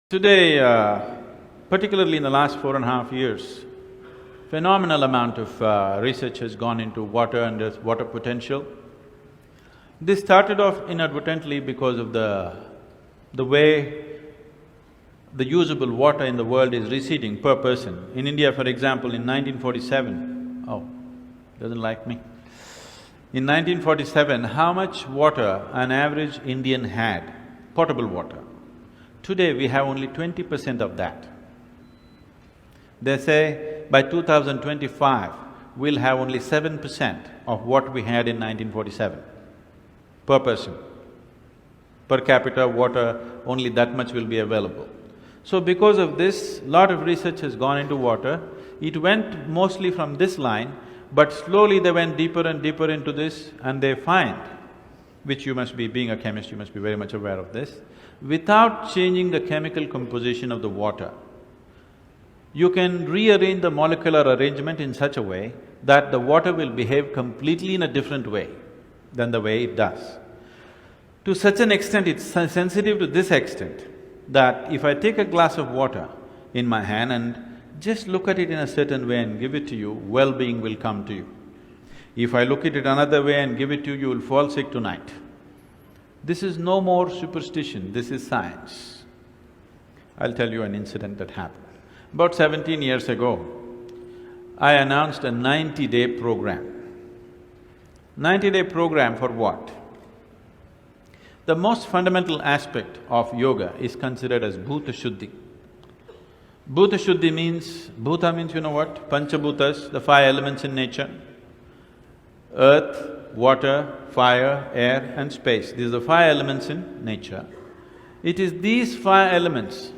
Today, particularly in the last 4.5 years, phenomenal amount of research has gone into water and its water potential. This started off inadvertently because of the way the usable water in the world is receding per person. In India, for example, in 1947, doesn't like me. In 1947, how much water an average Indian had, potable water? Today, we have only 20% of that. They say by 2025, we'll have only 7% of what we had in 1947 per person. Per capita water, only that much will be available. So because of this, lot of research has gone into water. It went mostly from this line, but slowly they went deeper and deeper into this, and they find, which you must be… being a chemist, you must be very much aware of this, without changing the chemical composition of the water, you can rearrange the molecular arrangement in such a way that the water will behave completely in a different way than the way it does. To such an extent, it's sensitive to this extent that if I take a glass of water in my hand and just look at it in a certain way and give it to you, well-being will come to you. If I look at it another way and give it to you, you will fall sick tonight. This is no more superstition, this is science. I'll tell you an incident that happened. About 17 years ago, I announced a 90-day program. 90-day program for what? The most fundamental aspect of yoga is considered as Bhuta Shuddhi. Bhuta Shuddhi means… Bhuta means you know what? Panchabhutas, the five elements in nature. Earth, water, fire, air and space. These are the five elements in nature. It is these five elements…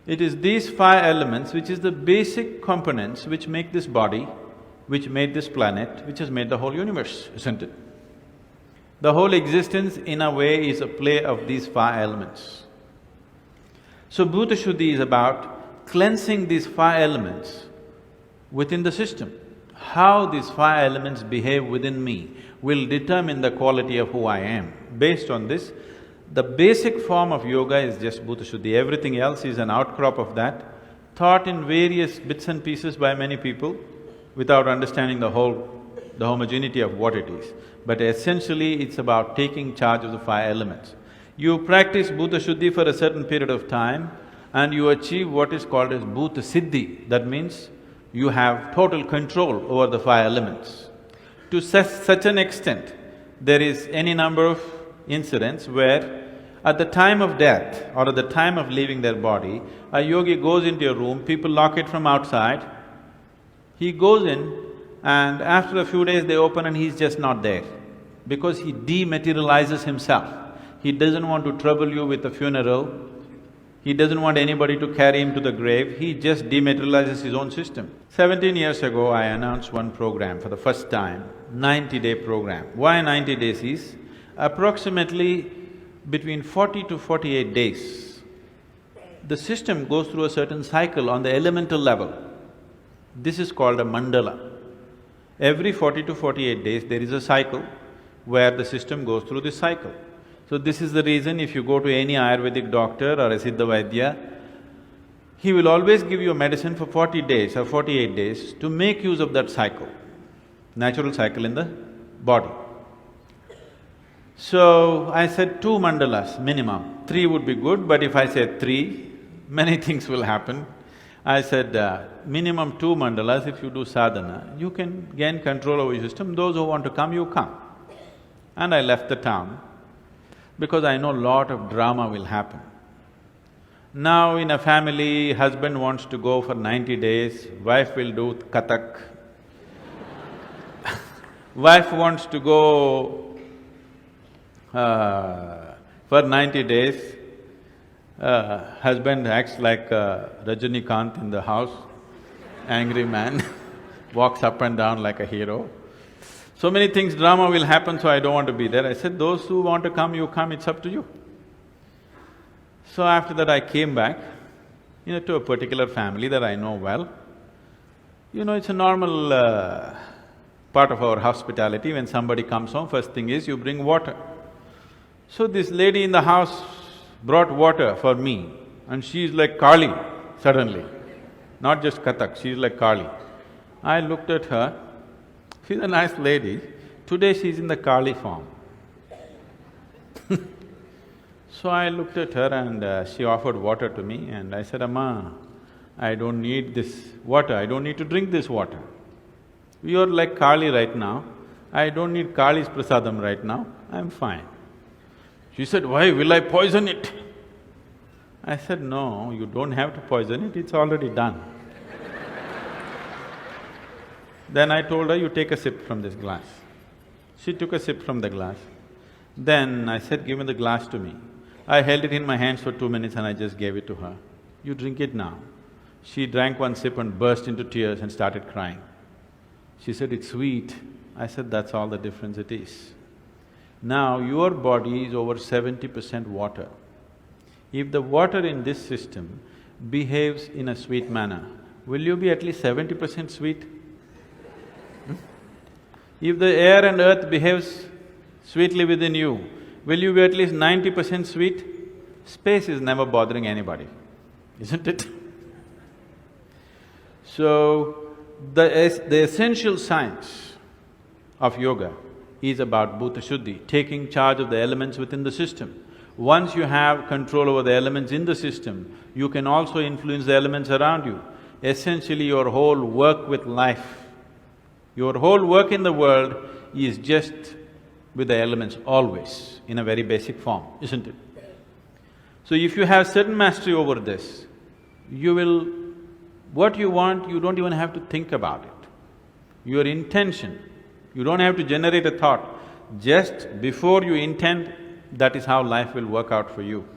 It is these five elements which is the basic components which make this body, which made this planet, which has made the whole universe, isn't it? The whole existence in a way is a play of these five elements. So Bhuta Shuddhi is about cleansing these five elements within the system. How these five elements behave within me will determine the quality of who I am. Based on this, the basic form of yoga is just Bhuta Shuddhi. Everything else is an outcrop of that, taught in various bits and pieces by many people without understanding the homogeneity of what it is. But essentially, it's about taking charge of the five elements. You practice Bhuta Shuddhi for a certain period of time and you achieve what is called as Bhuta Siddhi. That means you have total control over the five elements. To such an extent, there is any number of incidents where at the time of death or at the time of leaving their body, a yogi goes into a room, people lock it from outside, he goes in and after a few days they open and he's just not there because he dematerializes himself. He doesn't want to trouble you with a funeral, he doesn't want anybody to carry him to the grave, he just dematerializes his own system. 17 years ago, I announced one program for the first time, 90-day program. Why 90 days is, approximately between 40 to 48 days, the system goes through a certain cycle on the elemental level. This is called a mandala. Every 40 to 48 days, there is a cycle where the system goes through this cycle. So this is the reason if you go to any Ayurvedic doctor or a Siddha Vaidya, he will always give you a medicine for 40 days or 48 days to make use of that cycle, natural cycle in the body. So I said 2 mandalas minimum, 3 would be good, but if I say 3, many things will happen. I said, minimum 2 mandalas, if you do sadhana, you can gain control over your system, those who want to come, you come. And I left the town because I know lot of drama will happen. Now in a family, husband wants to go for 90 days, wife will do Kathak. Wife wants to go for 90 days, husband acts like Rajinikanth in the house, angry man, walks up and down like a hero. So many things, drama will happen, so I don't want to be there. I said, those who want to come, you come, it's up to you. So after that I came back, to a particular family that I know well. It's a normal part of our hospitality. When somebody comes home, first thing is you bring water. So this lady in the house brought water for me and she's like Kali suddenly, not just Kathak, she's like Kali. I looked at her, she's a nice lady, today she's in the Kali form. So I looked at her and she offered water to me and I said, Amma, I don't need this water, I don't need to drink this water. You're like Kali right now, I don't need Kali's prasadam right now, I'm fine. She said, why, will I poison it? I said, no, you don't have to poison it, it's already done. Then I told her, you take a sip from this glass. She took a sip from the glass. Then I said, give me the glass to me. I held it in my hands for 2 minutes and I just gave it to her. You drink it now. She drank one sip and burst into tears and started crying. She said, it's sweet. I said, that's all the difference it is. Now, your body is over 70% water. If the water in this system behaves in a sweet manner, will you be at least 70% sweet? If the air and earth behaves sweetly within you, will you be at least 90% sweet? Space is never bothering anybody, isn't it? So, the essential science of yoga is about bhuta shuddhi, taking charge of the elements within the system. Once you have control over the elements in the system, you can also influence the elements around you. Essentially, your whole work with life, your whole work in the world is just with the elements always, in a very basic form, isn't it? So if you have certain mastery over this, you will… what you want, you don't even have to think about it. Your intention, you don't have to generate a thought. Just before you intend, that is how life will work out for you.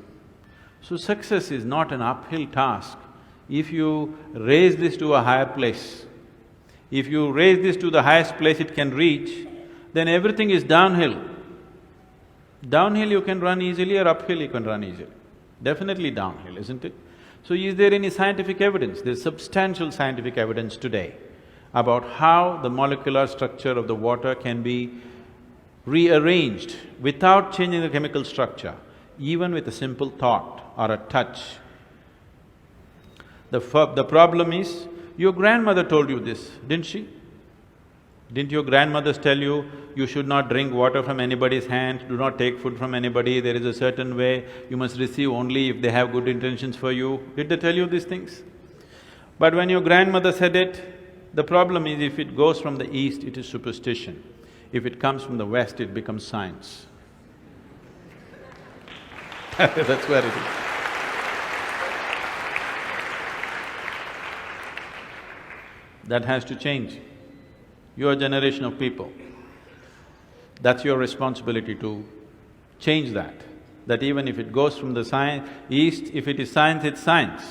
So success is not an uphill task. If you raise this to a higher place, if you raise this to the highest place it can reach, then everything is downhill. Downhill you can run easily or uphill you can run easily. Definitely downhill, isn't it? So is there any scientific evidence? There's substantial scientific evidence today about how the molecular structure of the water can be rearranged without changing the chemical structure, even with a simple thought or a touch. The problem is, your grandmother told you this, didn't she? Didn't your grandmothers tell you, you should not drink water from anybody's hand, do not take food from anybody, there is a certain way, you must receive only if they have good intentions for you? Did they tell you these things? But when your grandmother said it, the problem is if it goes from the east, it is superstition. If it comes from the west, it becomes science. That's where it is. That has to change. Your generation of people, that's your responsibility to change that. That even if it goes from the east, if it is science, it's science.